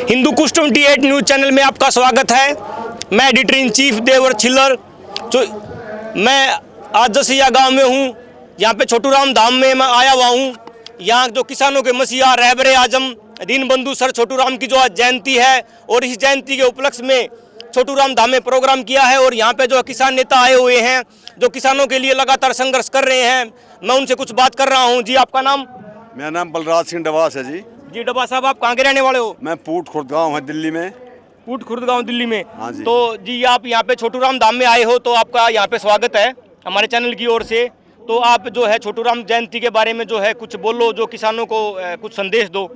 Hindu Kush 28 news channel में आपका स्वागत है। मैं एडिटर इन चीफ देवर छिल्लर। तो मैं आज जसिया गांव में हूं। यहां पे छोटू राम धाम में मैं आया हुआ हूं। यहां जो किसानों के मसीहा रहबरे आजम दीनबंधु सर छोटू राम की जो आज जयंती है और इस जयंती के उपलक्ष्य में छोटू राम धाम में प्रोग्राम किया है और यहाँ पे जो किसान नेता आए हुए हैं जो किसानों के लिए लगातार संघर्ष कर रहे हैं। मैं उनसे कुछ बात कर रहा हूँ। जी आपका नाम? मेरा नाम बलराज सिंह डबास है जी। जी डबा साहब, आप कहाँ के रहने वाले हो? मैं पूट खुर्द गाँव है दिल्ली में। पूट खुर्द गाँव दिल्ली में? हाँ जी। तो जी आप यहाँ पे छोटू राम धाम में आए हो तो आपका यहाँ पे स्वागत है हमारे चैनल की ओर से। तो आप जो है छोटू राम जयंती के बारे में जो है कुछ बोलो, जो किसानों को कुछ संदेश दो।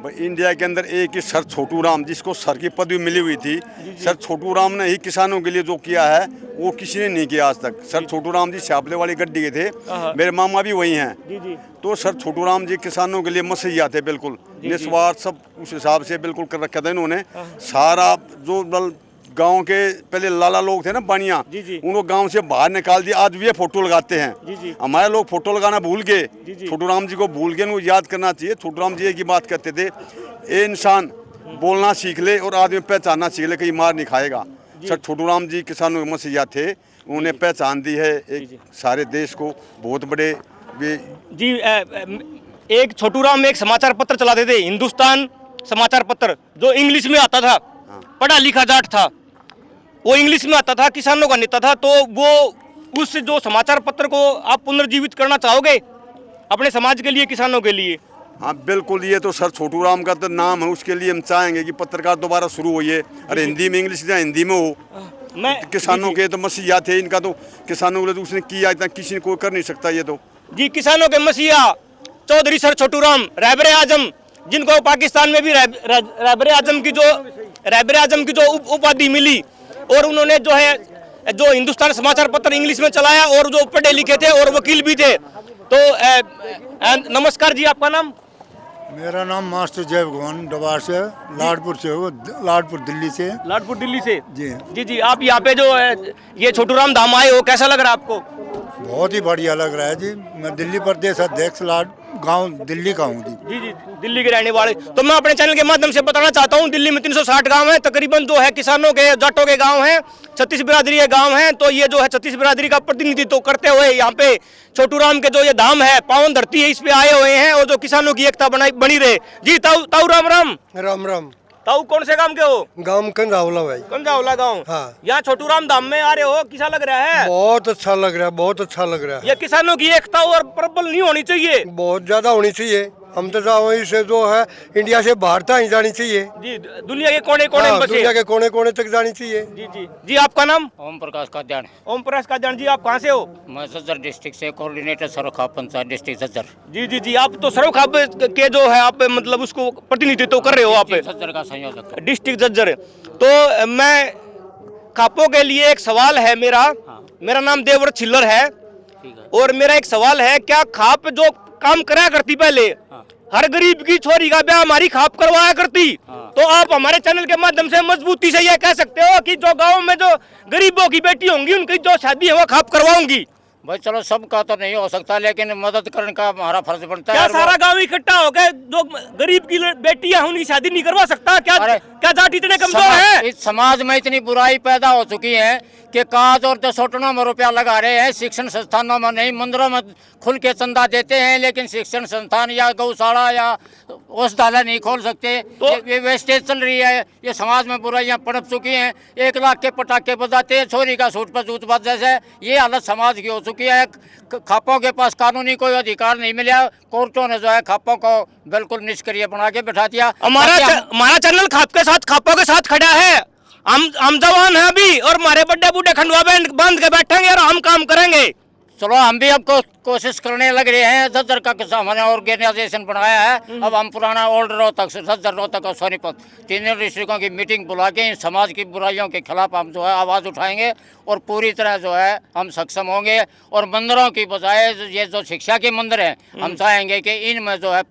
इंडिया के अंदर एक ही सर छोटू राम, जिसको सर की पदवी मिली हुई थी, सर छोटू राम ने ही किसानों के लिए जो किया है वो किसी ने नहीं किया आज तक। सर छोटू राम जी छापले वाली गड्डी के थे, मेरे मामा भी वही हैं। तो सर छोटू राम जी किसानों के लिए मसीहा थे, बिल्कुल निस्वार्थ, सब उस हिसाब से बिल्कुल कर रखा था इन्होंने। सारा जो गांव के पहले लाला लोग थे ना बानिया, उनको गांव से बाहर निकाल दिया। आज भी ये फोटो लगाते हैं। हमारे लोग फोटो लगाना भूल गए, छोटू राम जी को भूल गए। उनको याद करना चाहिए। छोटू राम जी एक ही बात कहते थे, ये इंसान बोलना सीख ले और आदमी पहचानना सीख ले, कहीं मार नहीं खाएगा। सर छोटू राम जी किसानों के मसीहा थे, उन्हें पहचान दी है एक सारे देश को। बहुत बड़े जी एक छोटू राम एक समाचार पत्र चलाते थे, हिंदुस्तान समाचार पत्र, जो इंग्लिश में आता था। पढ़ा लिखा जाट था, वो इंग्लिश में आता था, किसानों का नेता था। तो वो उस जो समाचार पत्र को आप पुनर्जीवित करना चाहोगे अपने समाज के लिए, किसानों के लिए? हाँ बिल्कुल। ये तो सर छोटू राम का तो नाम है, उसके लिए हम चाहेंगे कि पत्रकार दोबारा शुरू हो। ये अरे हिंदी में, इंग्लिश या हिंदी में हो। मैं किसानों के तो मसीहा थे, इनका तो किसानों के लिए उसने किया इतना किसी ने कोई कर नहीं सकता। ये तो जी किसानों के मसीहा चौधरी सर छोटू राम रहबरे आजम, जिनको पाकिस्तान में भी रहबरे आजम की जो उपाधि मिली, और उन्होंने जो है जो हिंदुस्तान समाचार पत्र इंग्लिश में चलाया और जो पढ़े लिखे थे और वकील भी थे। तो नमस्कार जी, आपका नाम? मेरा नाम मास्टर जय भगवान डबार से, लाडपुर से हो, लाडपुर दिल्ली से। लाडपुर दिल्ली से? जी जी जी। आप यहाँ पे जो है ये छोटू राम धाम आए हो, कैसा लग रहा है आपको? बहुत ही बढ़िया लग रहा है जी। मैं दिल्ली प्रदेश अध्यक्ष गांव दिल्ली का हूँ जी। जी दिल्ली के रहने वाले। तो मैं अपने चैनल के माध्यम से बताना चाहता हूँ, दिल्ली में 360 गांव हैं तकरीबन, जो है किसानों के, जाटों के गांव हैं, 36 बिरादरी के गांव हैं। तो ये जो है 36 बिरादरी का प्रतिनिधित्व करते हुए यहाँ पे छोटू राम के जो ये धाम है, पावन धरती है, इस पे आए हुए हैं और जो किसानों की एकता बनी रहे। जी ताऊ राम राम। राम राम। ताऊ कौन से गांव के हो? गांव कंजावला भाई। कंजावला गांव। हाँ। यहाँ छोटू राम धाम में आ रहे हो, कैसा लग रहा है? बहुत अच्छा लग रहा है, बहुत अच्छा लग रहा है। ये किसानों की एकता और प्रबल नहीं होनी चाहिए? बहुत ज्यादा होनी चाहिए। हम तो वहीं से जो है इंडिया से बाहर तक ही जानी चाहिए जी, दुनिया के कोने कोने में, दुनिया के कोने कोने तक जानी चाहिए। जी जी जी। आपका नाम? ओम प्रकाश काद्यान। ओम प्रकाश काद्यान जी, आप कहाँ से हो? मैं झज्जर डिस्ट्रिक्ट से, कोऑर्डिनेटर सरोखाप पंचायत डिस्ट्रिक्ट झज्जर। जी जी जी। आप तो सरोखाप के जो है आप मतलब उसको प्रतिनिधित्व कर रहे हो आप? झज्जर का संयोजक, डिस्ट्रिक्ट झज्जर। तो मैं खापों के लिए एक सवाल है मेरा। मेरा नाम देवर छिल्लर है और मेरा एक सवाल है, क्या खाप जो काम करा करती पहले, हर गरीब की छोरी का ब्याह हमारी खाप करवाया करती, तो आप हमारे चैनल के माध्यम से मजबूती से यह कह सकते हो कि जो गांव में जो गरीबों की बेटी होंगी उनकी जो शादी है वो खाप करवाऊंगी? भाई चलो सबका तो नहीं हो सकता, लेकिन मदद करने का हमारा फर्ज बनता है। क्या सारा गांव इकट्ठा हो गए जो गरीब की बेटियां उनकी शादी नहीं करवा सकता? क्या जाट इतने कमजोर है? इस समाज में इतनी बुराई पैदा हो चुकी है कि काज और दसोटनों में रुपया लगा रहे हैं, शिक्षण संस्थानों में नहीं। मंदिरों में खुल के चंदा देते हैं, लेकिन शिक्षण संस्थान या गौशाला या औषधालय नहीं खोल सकते। तो ये वेस्टेज चल रही है। ये समाज में बुराइयां पनप चुकी हैं। 1 लाख के पटाखे बजाते हैं, छोरी का सूट पर जूत बात जैसे। ये हालत समाज की हो चुकी है। खापों के पास कानूनी कोई अधिकार नहीं मिला। कोर्टों ने जो है खापों को बिल्कुल निष्क्रिय बना के बैठा दिया। हमारा चैनल खापों के साथ खड़ा है। हम जवान हैं अभी और हमारे बड़े बूढ़े खंडवा बांध के बैठेंगे और हम काम करेंगे। चलो हम भी अब कोशिश करने लग रहे हैं। झज्जर का हमने ऑर्गेनाइजेशन बनाया है। अब हम पुराना ओल्ड रोहतक, झज्जर, रोहतक और सोनीपत तीनों डिस्ट्रिक्टों की मीटिंग बुला के समाज की बुराइयों के खिलाफ हम जो है आवाज़ उठाएंगे और पूरी तरह जो है हम सक्षम होंगे। और मंदिरों की बजाय ये जो शिक्षा के मंदिर हैं, हम चाहेंगे कि इनमें जो है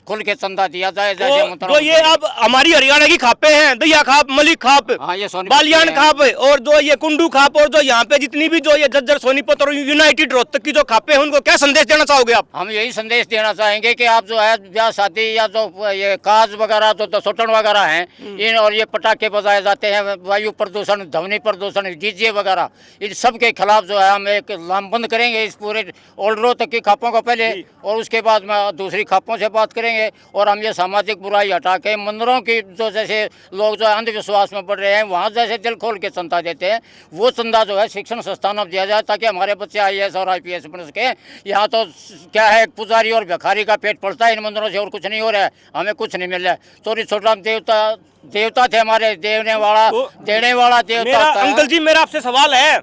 खुल के चंदा दिया जाए। तो ये अब हमारी हरियाणा की खापें हैं, दहिया खाप, मलिक खाप, बालियान खाप और जो ये कुंडू खाप और जो यहाँ पे जितनी भी जो ये झज्जर, सोनीपत और यूनाइटेड रोहतक की जो खापें हैं उनको को क्या संदेश देना चाहोगे आप? हम यही संदेश देना चाहेंगे कि आप जो है ब्याह शादी या जो ये काज वगैरह जो सोटन वगैरह हैं इन और ये पटाखे बजाए जाते हैं, वायु प्रदूषण, ध्वनि प्रदूषण, डीजे वगैरह, इन सब के खिलाफ जो है हम एक लामबंद करेंगे इस पूरे ओल्ड रोड तक की खापों को पहले, और उसके बाद में दूसरी खापों से बात करेंगे। और हम ये सामाजिक बुराई हटा के मंदिरों की जो जैसे लोग जो है अंधविश्वास में पड़ रहे हैं वहाँ जैसे दिल खोल के चंदा देते हैं, वो चंदा जो है शिक्षण संस्थानों में दिया जाए ताकि हमारे बच्चे IAS और IPS बन सके। यहाँ तो क्या है, पुजारी और भिखारी का पेट पलता है इन मंदिरों से, और कुछ नहीं हो रहा है, हमें कुछ नहीं मिल रहा है। चोरी छोटराम देवता थे हमारे, देने वाला देवता था। अंकल जी मेरा आपसे सवाल है,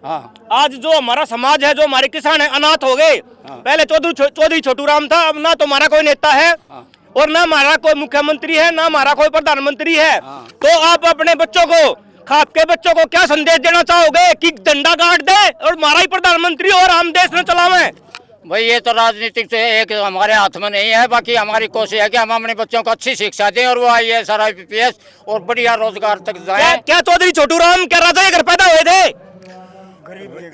आज जो हमारा समाज है, जो हमारे किसान है, अनाथ हो गए। पहले चौधरी छोटू राम था, अब ना तो हमारा कोई नेता है और ना हमारा कोई मुख्यमंत्री है, ना हमारा कोई प्रधानमंत्री है। तो आप अपने बच्चों को, खाप के बच्चों को क्या संदेश देना चाहोगे कि डंडा गाड़ दे और हमारा ही प्रधानमंत्री और हम देश न चलावे? भाई ये तो राजनीतिक तो एक हमारे हाथ में नहीं है, बाकी हमारी कोशिश है कि हम अपने बच्चों को अच्छी शिक्षा दें और वो IAS और IPS और बढ़िया रोजगार तक जाएं। क्या चौधरी छोटू राम क्या राजा के घर पैदा हुए थे?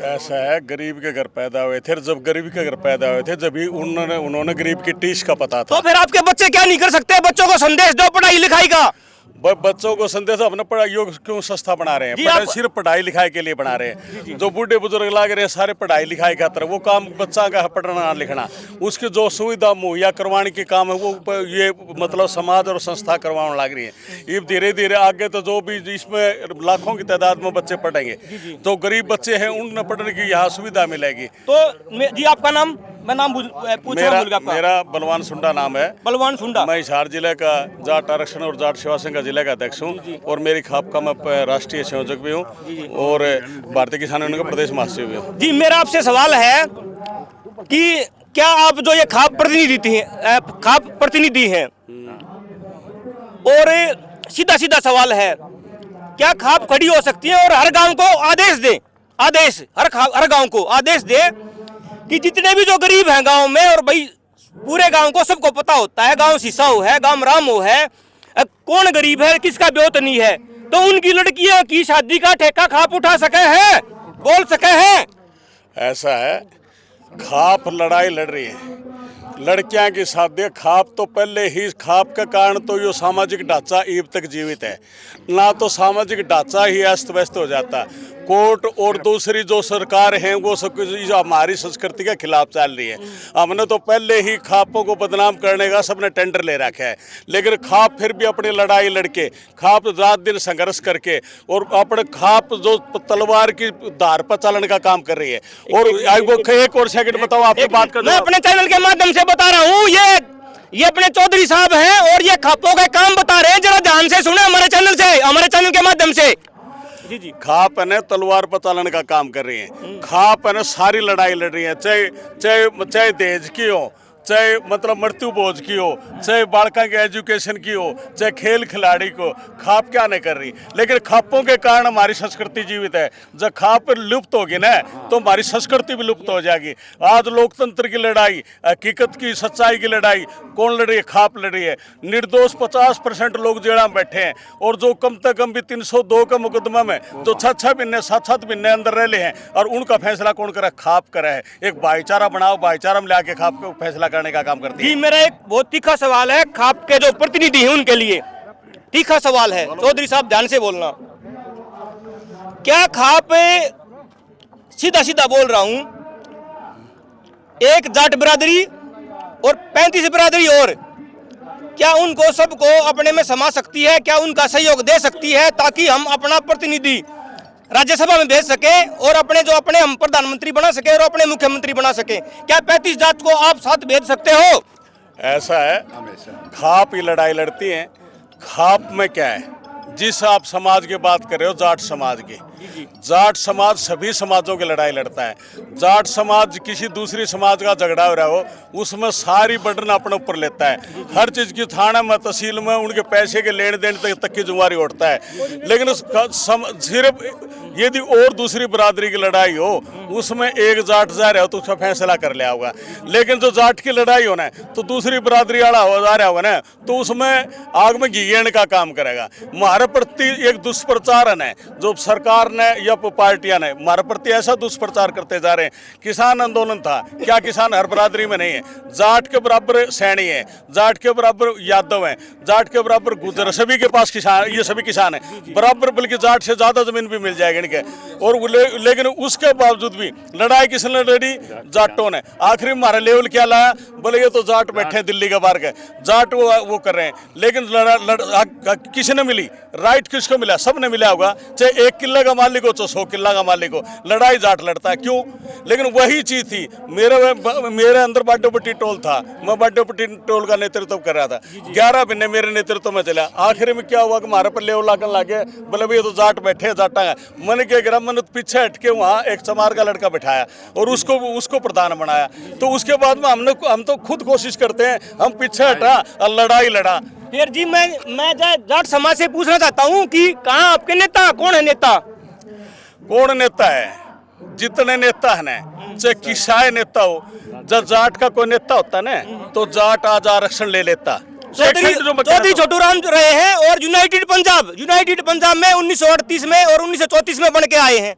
ऐसा है, गरीब के घर पैदा हुए थे। जब गरीब के घर पैदा हुए थे जब ही उन्होंने गरीब की टीस का पता था। तो फिर आपके बच्चे क्या नहीं कर सकते? बच्चों को संदेश दो पढ़ाई लिखाई का। बच्चों को संदेश अपने पढ़ाई क्यों सस्ता बना रहे हैं? सिर्फ पढ़ाई लिखाई के लिए बना रहे हैं। जो बूढ़े बुजुर्ग लाग रहे हैं सारे पढ़ाई लिखाई खातर, वो काम बच्चा का पढ़ना लिखना, उसकी जो सुविधा मुहैया करवाने के काम है वो ये मतलब समाज और संस्था करवाने लग रही है। ये धीरे धीरे आगे तो जो भी इसमें लाखों की तादाद में बच्चे पढ़ेंगे, तो गरीब बच्चे हैं उन्हें पढ़ने की यहाँ सुविधा मिलेगी। तो जी आपका नाम? मैं नाम मेरा बलवान सुंडा नाम है। बलवान सुंडा। मैं हिसार जिले का जाट आरक्षण और जाट सेवा संघ का जिले का अध्यक्ष हूँ और मेरी खाप का मैं राष्ट्रीय संयोजक भी हूँ और भारतीय किसान यूनियन का प्रदेश महासचिव भी हूँ। जी मेरा आपसे सवाल है कि क्या आप जो ये खाप प्रतिनिधि हैं और सीधा सीधा सवाल है, क्या खाप खड़ी हो सकती है और हर गांव को आदेश दे, हर गांव को आदेश दे कि जितने भी जो गरीब हैं गांव में, और भाई पूरे गांव को सबको पता होता है, गांव सीसा हो है, गांव राम हो है, कौन गरीब है, किसका ब्योत नहीं है, तो उनकी लड़कियों की शादी का ठेका खाप उठा सके हैं, बोल सके हैं। ऐसा है, खाप लड़ाई लड़ रही है, लड़कियां की शादी। खाप तो पहले ही, खाप के कारण तो ये सामाजिक ढांचा ईब तक जीवित है, ना तो सामाजिक ढांचा ही अस्त व्यस्त हो जाता। कोर्ट और दूसरी जो सरकार है वो सब कुछ हमारी संस्कृति के खिलाफ चल रही है। हमने तो पहले ही खापों को बदनाम करने का सबने टेंडर ले रखा है, लेकिन खाप फिर भी अपनी लड़ाई लड़के, खाप रात दिन संघर्ष करके और अपने खाप जो तलवार की धार पर चलने का काम कर रही है। और एक और सेकंड बताओ, आपकी बात कर, मैं अपने चैनल के माध्यम से बता रहा हूँ, ये अपने चौधरी साहब हैं और ये खापों का काम बता रहे हैं, जरा ध्यान से सुने हमारे चैनल के माध्यम से। जी। खाप ने तलवार पर चलन का काम कर रही है, खाप ने सारी लड़ाई लड़ रही है, चाहे दहेज की हो, चाहे मतलब मृत्यु बोझ की हो, चाहे बालका की एजुकेशन की हो, चाहे खेल खिलाड़ी को, खाप क्या नहीं कर रही। लेकिन खापों के कारण हमारी संस्कृति जीवित है। जब खाप लुप्त होगी ना तो हमारी संस्कृति भी लुप्त हो जाएगी। आज लोकतंत्र की लड़ाई, हकीकत की सच्चाई की लड़ाई कौन लड़ रही है? खाप लड़ रही है। निर्दोष 50% लोग जेल में बैठे हैं और जो कम से कम भी 302 का मुकदमा में जो 6 महीने 7 महीने अंदर रह ले हैं, और उनका फैसला कौन करे? खाप करा है। एक भाईचारा बनाओ, भाईचारा में लाके खाप को फैसला करने का काम करती है। जी मेरा एक बहुत तीखा सवाल है खाप के जो प्रतिनिधि हैं उनके लिए, तीखा सवाल है, चौधरी साहब ध्यान से बोलना। क्या खाप, सीधा सीधा बोल रहा हूं, एक जाट बिरादरी और 35 बिरादरी और, क्या उनको सबको अपने में समा सकती है? क्या उनका सहयोग दे सकती है ताकि हम अपना प्रतिनिधि राज्यसभा में भेज सके और अपने हम प्रधानमंत्री बना सके और अपने मुख्यमंत्री बना सके? क्या 35 जात को आप साथ भेज सकते हो? ऐसा है, खाप ही लड़ाई लड़ती है। खाप में क्या है, जिस आप समाज की बात कर रहे हो, जाट समाज की, जाट समाज सभी समाजों की लड़ाई लड़ता है। जाट समाज किसी दूसरी समाज का झगड़ा हो रहा हो उसमें सारी बर्डन अपने ऊपर लेता है। हर चीज़ की थाना में, तहसील में उनके पैसे के लेन देन तक की जिम्मेवारी उठता है। लेकिन सिर्फ यदि और दूसरी बरादरी की लड़ाई हो उसमें एक जाट जा रहा हो तो उसका फैसला कर लिया होगा। लेकिन जो जाट की लड़ाई हो ना तो दूसरी बरादरी वाला हो जा रहा होगा ना तो उसमें आग में घी घेरने का काम करेगा। हमारे प्रति एक दुष्प्रचार है जो सरकार सरकार ने या पार्टियां ने हमारे प्रति ऐसा दुष्प्रचार करते जा रहे हैं। किसान आंदोलन था, क्या किसान हर बरादरी में नहीं है? जाट के बराबर सैनी है, जाट के बराबर यादव है, जाट के बराबर गुजर, सभी के पास किसान, ये सभी किसान है बराबर, बल्कि जाट से ज्यादा जमीन भी मिल जाएगी इनके। और लेकिन उसके बावजूद भी लड़ाई किसने लड़ी? जाटों ने। आखिरी हमारा लेवल क्या लाया? बोले ये तो जाट बैठे दिल्ली के बाहर के, जाट वो कर रहे हैं। लेकिन किसने मिली? राइट किसको मिला? सब ने मिला होगा, चाहे 1 किला का मालिक हो, चाहे 100 किला का मालिक हो, लड़ाई जाट लड़ता है। क्यों? लेकिन वही चीज थी, मेरे अंदर बाडोपट्टी टोल था, मैं बाडोपट्टी टोल का नेतृत्व कर रहा था, 11 महीने मेरे नेतृत्व में चला। आखिर में क्या हुआ कि हमारे पर लेवल लागन लगे, बोले भाई ये तो जाट बैठे, जाटा है। मैंने क्या करा, मैंने पीछे हटके वहाँ एक चमार का लड़का बैठाया और उसको प्रधान बनाया। तो उसके बाद में हम तो खुद कोशिश करते हैं, हम पीछे हटा और लड़ाई लड़ा। फिर जी मैं जाट समाज से पूछना चाहता हूँ कि कहाँ आपके नेता, कौन है नेता? कौन नेता है? जितने नेता है ना, चाहे किसाए नेता हो, जब जाट का कोई नेता होता ना तो जाट आज आरक्षण ले लेता। चौधरी छोटू राम रहे हैं और यूनाइटेड पंजाब में 1938 में और 1934 में बन के आए हैं।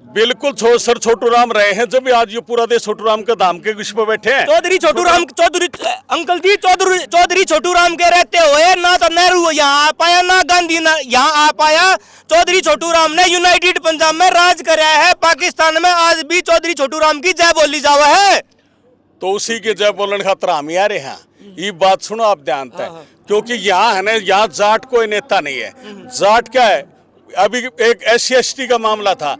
बिल्कुल सर छोटू राम रहे हैं, जब आज ये पूरा देश छोटू राम के धाम के विश्व पे बैठे हैं। चौधरी छोटू राम के रहते हुए ना तो नेहरू यहाँ आ पाया, ना गांधी यहाँ आ पाया। चौधरी छोटू राम ने यूनाइटेड पंजाब में राज कराया है। पाकिस्तान में आज भी चौधरी छोटू राम की जय बोली जावा है। तो उसी के जय बोलने खातर हम आ रहे हैं। ये बात सुनो आप ध्यान से, क्योंकि यहाँ है ना, यहाँ जाट कोई नेता नहीं है। जाट क्या है? अभी एक SC/ST का मामला था,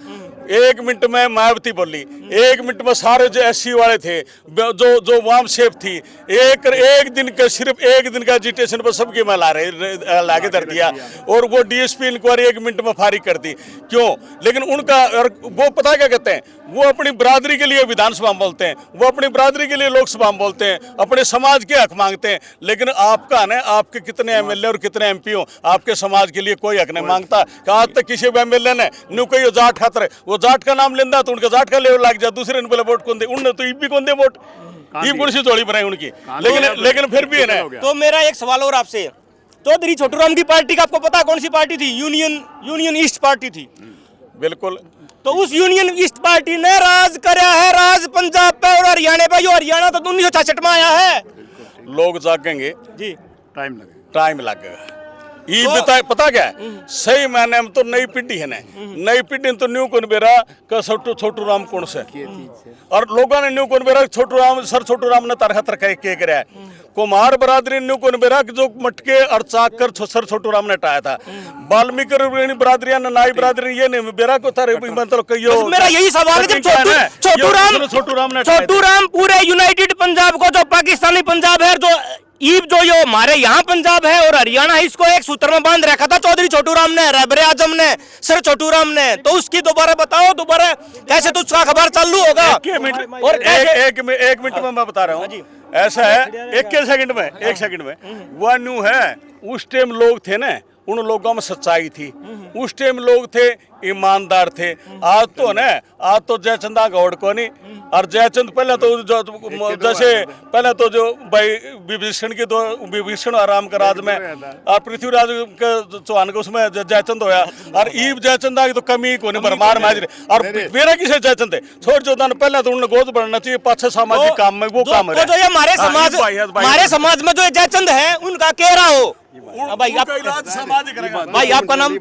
1 मिनट में मायावती बोली, 1 मिनट में सारे जो SC वाले थे, जो वाम शेफ थी, एक दिन का सिर्फ 1 दिन का एजिटेशन पर सबकी मैं लागे धर दिया। और वो DSP इंक्वायरी 1 मिनट में फारिग कर दी। क्यों? लेकिन उनका वो पता क्या कहते हैं? वो अपनी बरादरी के लिए विधानसभा में बोलते हैं, वो अपनी बरादरी के लिए लोकसभा में बोलते हैं, अपने समाज के हक मांगते हैं। लेकिन आपका ना, आपके कितने MLA और कितने MP हो, आपके समाज के लिए कोई हक नहीं मांगता। आज तक किसी भी MLA ने न्यू कोई जाट खातर, वो जाट का नाम लेंदा तो उनका जाट का लेवल लग जाए, दूसरे ने बोले वोट कौन दे, उन्होंने तो भी कौन दे वोट, ये कुर्सी थोड़ी बनाई उनकी। लेकिन फिर भी है ना। तो मेरा एक सवाल और आपसे, चौधरी छोटू राम की पार्टी का आपको पता कौन सी पार्टी थी? यूनियन ईस्ट पार्टी थी। बिल्कुल। तो उस यूनियन ईस्ट पार्टी ने राज कराया है, राज पंजाब पे और हरियाणा पे। जो हरियाणा तो 1966 में आया है। लोग जागेंगे जी, टाइम लगेगा। ये बताए पता क्या है? सही मायने में तो नई पीढ़ी है ना, नई पीढ़ी तो न्यू कौन बेरा का छोटू राम कौन से, और लोगों ने न्यू कौन बेरा छोटू राम ने तरह के कराया। कुमार बरादरी न्यू कौन बेरा जो मटके और चाक कर सर छोटू राम ने हटाया था। वाल्मीकि बरादरिया ने, नाई बरादरी ये नहीं बेरा को था। मतलब मेरा यही सवाल है, जब छोटू राम पूरे यूनाइटेड पंजाब को, जो पाकिस्तानी पंजाब है, जो ये हमारे यहाँ पंजाब है और हरियाणा है, इसको एक सूत्र में बांध रखा था चौधरी छोटू राम ने, रहबर आजम ने, सर छोटू राम ने। तो उसकी दोबारा बताओ, दोबारा कैसे तो उसका खबर चालू होगा? एक मिनट में मैं बता रहा हूँ। ऐसा है, 1 सेकंड में वह न्यू है। उस टाइम लोग थे ना, उन लोगों में सच्चाई थी, उस टाइम लोग थे ईमानदार थे। आज तो जयचंदा गौड़ को नहीं, और जयचंद पहले तो जो भाई विभीषण आराम का राज में, और पृथ्वीराज के चौहान के उसमें जयचंद होया, और ईब जयचंदा की तो कमी को नहीं भरमार माजरे। और मेरा किसे जयचंद है छोड़ जोदान, पहले तो उन्हें गोद बढ़ना चाहिए, पाछे सामाजिक काम में वो काम है। जो ये हमारे समाज में जो जयचंद है, उनका कह रहा हो भाई, आपका नाम?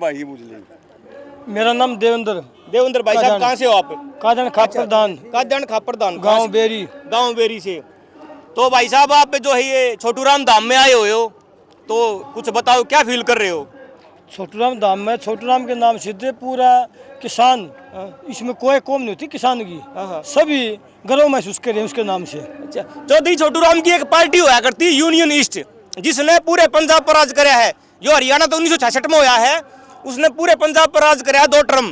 मेरा नाम देवेंद्र भाई साहब, कहाँ से हो आप? कादन खापरदान, गांव बेरी से। तो भाई साहब, आप जो है ये छोटू राम धाम में आए हुए हो, तो कुछ बताओ, क्या फील कर रहे हो? छोटू राम धाम में छोटू राम के नाम से पूरा किसान, इसमें कोई कौम नहीं होती किसान की, सभी गर्व महसूस कर रहे हैं उसके नाम से। अच्छा, चौधरी छोटू राम की एक पार्टी हुआ करती यूनियन ईस्ट, जिसने पूरे पंजाब पर राज कराया है। जो हरियाणा तो 1966 में हुआ है, उसने पूरे पंजाब पर राज कराया 2 टर्म।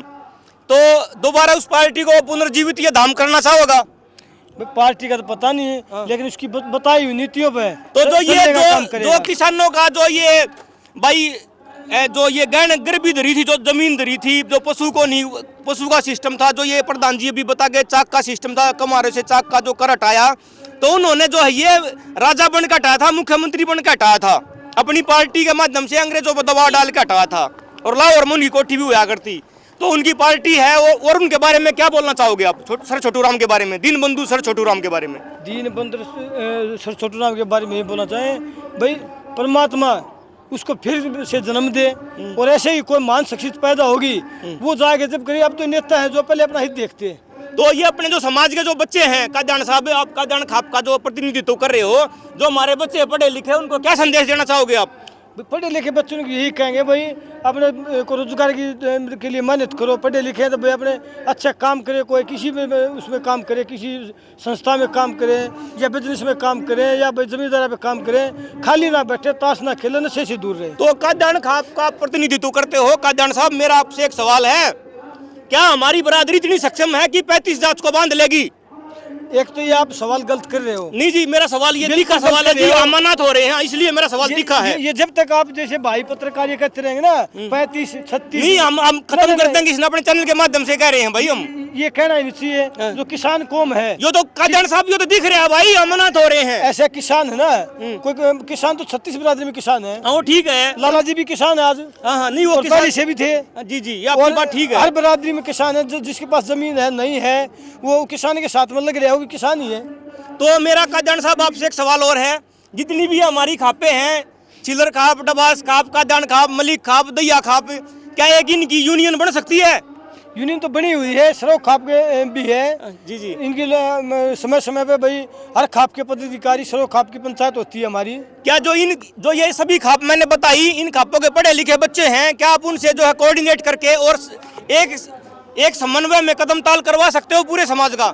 तो दोबारा उस पार्टी को पुनर्जीवित ये धाम करना चाहोगा? पार्टी का तो पता नहीं है, लेकिन उसकी बताई हुई नीतियों पे तो जो किसानों का जो ये भाई जो ये गरीबी धरी थी, जो जमीन धरी थी, जो पशु का सिस्टम था, जो ये प्रधान जी भी बता गए, चाक का सिस्टम था, कमारे से चाक का जो कर हटाया, तो उन्होंने जो है ये राजा बन के हटाया था, मुख्यमंत्री बन के हटाया था, अपनी पार्टी के माध्यम से अंग्रेजों पर दबाव डाल के हटाया था। और लाहौर में उनकी कोठी भी हुआ करती। तो उनकी पार्टी है और उनके बारे में क्या बोलना चाहोगे आप, सर छोटू राम के बारे में, दीन बंधु सर छोटू राम के बारे में? दीन बंधु सर छोटू राम के बारे में ये बोलना चाहें भाई, परमात्मा उसको फिर से जन्म दे और ऐसे ही कोई मान शख्सियत पैदा होगी वो जाके जब करिए। अब तो नेता है जो पहले अपना हित देखते हैं। तो ये अपने जो समाज के जो बच्चे हैं, कादियान साहब आप कादियान खाप का जो प्रतिनिधित्व कर रहे हो, जो हमारे बच्चे पढ़े लिखे, उनको क्या संदेश देना चाहोगे आप? पढ़े लिखे बच्चों को यही कहेंगे भाई अपने को रोजगार के लिए मेहनत करो, पढ़े लिखे तो भाई अपने अच्छा काम करे, कोई किसी में उसमें काम करे, किसी संस्था में काम करे या बिजनेस में काम करे या भाई जमींदारी पे काम करे, खाली ना बैठे, ताश ना खेले, नशे से दूर रहे। तो कादियान खाप का प्रतिनिधित्व करते हो कादियान साहब, मेरा आपसे एक सवाल है, क्या हमारी बरादरी इतनी सक्षम है कि 35 जात को बांध लेगी? एक तो ये आप सवाल गलत कर रहे हो। नहीं जी, मेरा सवाल ये तीखा सवाल है जी, अमानत हो रहे हैं इसलिए मेरा सवाल तीखा है। ये जब तक आप जैसे भाई पत्रकार कहते रहेंगे ना 35 36 नहीं, हम खत्म कर देंगे, इसने अपने चैनल के माध्यम से कह रहे हैं भाई, हम ये कहना ही नहीं चाहिए। जो किसान कौम है, यो तो कादियान साहब यो तो दिख रहे हैं भाई, अमानत हो रहे हैं। ऐसे किसान है ना, कोई किसान तो 36 बिरादरी में किसान है। हाँ ठीक है, लाला जी भी किसान है आज। हाँ नहीं वो पहले से भी थे। जी जी, ये आपकी बात ठीक है। हर बिरादरी में किसान है, जिसके पास जमीन है नहीं है वो किसान के साथ में लग रहा है, वो भी किसान ही है। तो मेरा कादियान साहब आपसे एक सवाल और है, जितनी भी हमारी खापे हैं, चिलर खाप, डबास खाप, कादियान खाप, मलिक खाप, दैया खाप, क्या एक इनकी यूनियन बन सकती है? यूनियन तो बनी हुई है, सरो खाप के भी है। जी जी, इनके समय समय पे भाई हर खाप के पदाधिकारी, सरो खाप की पंचायत होती है हमारी। क्या जो ये सभी खाप मैंने बताई, इन खापों के पढ़े लिखे बच्चे हैं, क्या आप उनसे जो है कोऑर्डिनेट करके और एक समन्वय में कदम ताल करवा सकते हो पूरे समाज का?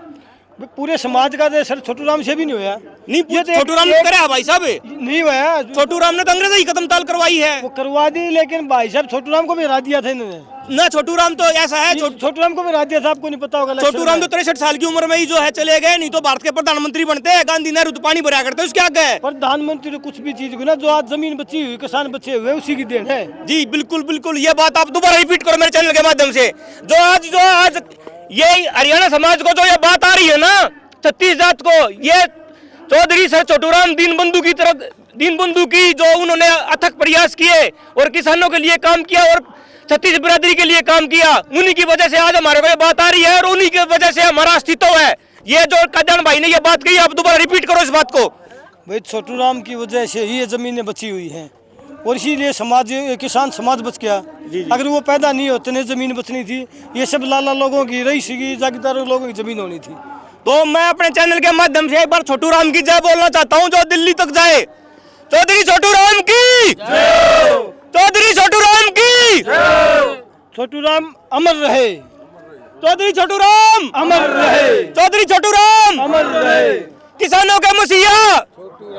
पूरे समाज का तो सर छोटू राम से भी नहीं होया। नहीं, छोटू राम ने करा भाई साहब, नहीं हुआ। छोटू राम ने तो अंग्रेजी कदम ताल करवाई है, वो करवा दी, लेकिन भाई साहब छोटू राम को भी हरा दिया था इन्होंने ना। छोटू राम तो ऐसा है, छोटू राम को भी हरा दिया था, आपको नहीं पता होगा। छोटू राम तो 63 साल की उम्र में ही जो है चले गए, नहीं तो भारत के प्रधानमंत्री बनते हैं। गांधी नेहरू तो पानी भरा करते, उसके आगे प्रधानमंत्री तो कुछ भी चीज को ना, जो आज जमीन बची हुई, किसान बचे हुए, उसी की देन है। जी बिल्कुल बिल्कुल, ये बात आप दोबारा रिपीट करो मेरे चैनल के माध्यम से। जो आज ये हरियाणा समाज को जो ये बात आ रही है ना, 36 जात को, ये चौधरी सर छोटू राम दीन बंधु की जो उन्होंने अथक प्रयास किए और किसानों के लिए काम किया और 36 बिरादरी के लिए काम किया, उन्हीं की वजह से आज हमारे को ये बात आ रही है और उन्हीं की वजह से हमारा अस्तित्व है। ये जो कादियान भाई ने ये बात कही, आप दोबारा रिपीट करो इस बात को। भाई छोटू राम की वजह से ही ये जमीनें बची हुई हैं और इसीलिए समाज, किसान समाज बच गया। अगर वो पैदा नहीं होते नहीं जमीन बचनी थी, ये सब लाला लोगों की, रईस की, जागीरदार लोगों की जमीन होनी थी। तो मैं अपने चैनल के माध्यम से एक बार छोटू राम की जय बोलना चाहता हूँ, जो दिल्ली तक जाए। चौधरी छोटू राम की, चौधरी छोटू राम की, छोटू राम अमर रहे, चौधरी छोटू राम अमर रहे, चौधरी छोटू राम अमर रहे, किसानों के मसीहा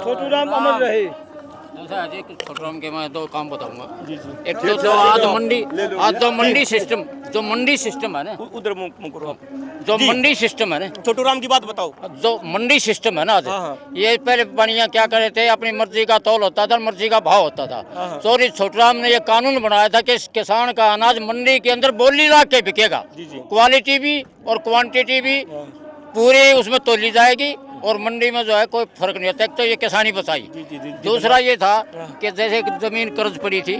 छोटू राम अमर रहे। छोटू राम के मैं दो काम बताऊंगा। एक तो जो आज जो मंडी सिस्टम है ना, उधर मुंह करो, जो मंडी सिस्टम है ना, छोटू राम की बात बताओ। जो मंडी सिस्टम है ना, ये पहले बढ़िया क्या करे थे, अपनी मर्जी का तौल होता था, मर्जी का भाव होता था। चौधरी छोटू राम ने ये कानून बनाया था कि किसान का अनाज मंडी के अंदर बोली ला के बिकेगा, क्वालिटी भी और क्वांटिटी भी पूरी उसमें तोली जाएगी और मंडी में जो है कोई फर्क नहीं होता। एक तो ये किसानी बचाई, दूसरा ये था कि जैसे जमीन कर्ज पड़ी थी,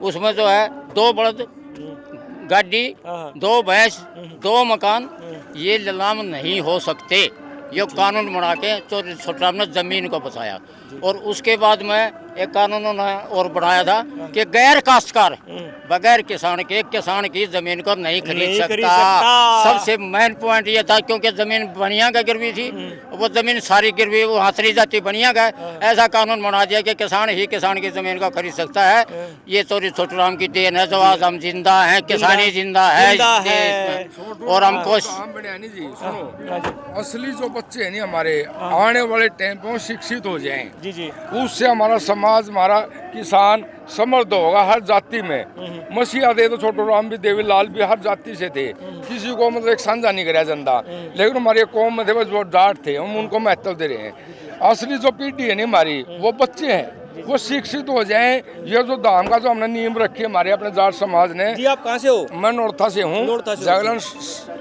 उसमें जो है 2 बलद, गाड़ी, 2 भैंस, 2 मकान, ये नीलाम नहीं हो सकते। ये कानून बना के चौधरी छोटू राम ने जमीन को बचाया। और उसके बाद में एक कानून उन्होंने और बनाया था कि गैर काश्तकार बगैर किसान के किसान की जमीन को नहीं खरीद सकता। सबसे मेन पॉइंट ये था, क्योंकि जमीन बनिया का गिरवी थी, वो जमीन सारी गिरवी वो हाथ ली जाती बनिया का। ऐसा कानून बना दिया कि किसान ही किसान की जमीन को खरीद सकता है। ये चौधरी छोटू राम की देन है, जो आज हम जिंदा हैं, किसानी जिंदा है इस देश में। और हमको असली जो बच्चे हैं नहीं हमारे, आने वाले टाइम पर शिक्षित हो जाएं, जी उससे हमारा समाज, हमारा किसान समृद्ध होगा हर जाति में। मसीहा दे तो छोटू राम भी, देवी लाल भी हर जाति से थे, किसी को मतलब एक साझा नहीं कराया जनता। लेकिन हमारे कौम में थे बस वो जाट थे, हम उनको महत्व दे रहे हैं। असली जो पीढ़ी है नहीं हमारी, वो बच्चे हैं, वो शिक्षित हो जाएं। ये जो धाम का जो हमने नियम रखी है हमारे अपने जाट समाज ने। जी आप कहाँ से हो? मैं नौरथा से हूँ, जागरण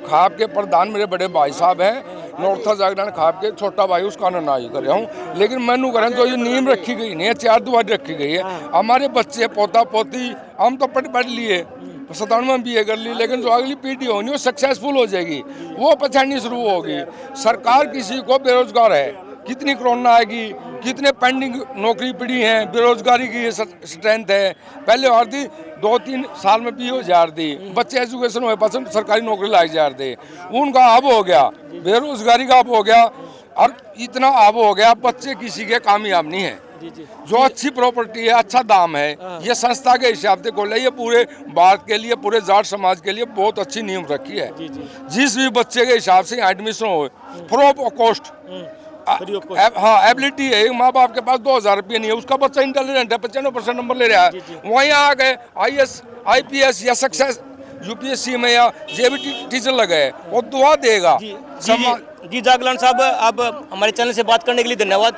खाप के प्रधान मेरे बड़े भाई साहब हैं। नौरथा जागरण खाप के छोटा भाई उसका नाम कर रहा हूँ। लेकिन मैनू करें जो ये नियम रखी गई नहीं है, 4 दुआरी रखी गई है। हमारे बच्चे पोता पोती हम तो पढ़ लिए, 97 में BA कर ली, लेकिन जो अगली पीढ़ी होनी वो सक्सेसफुल हो जाएगी, वो पछाड़नी शुरू होगी। सरकार किसी को बेरोजगार है, कितनी कोरोना आएगी, कितने पेंडिंग नौकरी पड़ी हैं, बेरोजगारी की ये स्ट्रेंथ है। पहले और थी 2-3 साल में 20,000 दी, बच्चे एजुकेशन हुए पसंद सरकारी नौकरी लाग जा रहे थे, उनका अब हो गया, बेरोजगारी का अब हो गया, और इतना अब हो गया बच्चे किसी के कामयाब नहीं है। जो अच्छी प्रॉपर्टी है, अच्छा दाम है, ये संस्था के हिसाब से खोला, ये पूरे भारत के लिए, पूरे जाट समाज के लिए बहुत अच्छी नियम रखी है। जिस भी बच्चे के हिसाब से एडमिशन हो फ्री ऑफ कॉस्ट, हाँ एबिलिटी है, माँ बाप के पास 2,000 रुपये नहीं है, उसका बच्चा इंटेलिजेंट है, 95% नंबर ले रहा है, वहीं आ गए IAS IPS या सक्सेस UPSC में या JBT टीचर लगे, वो दुआ देगा। जी जागलान साहब, अब हमारे चैनल से बात करने के लिए धन्यवाद।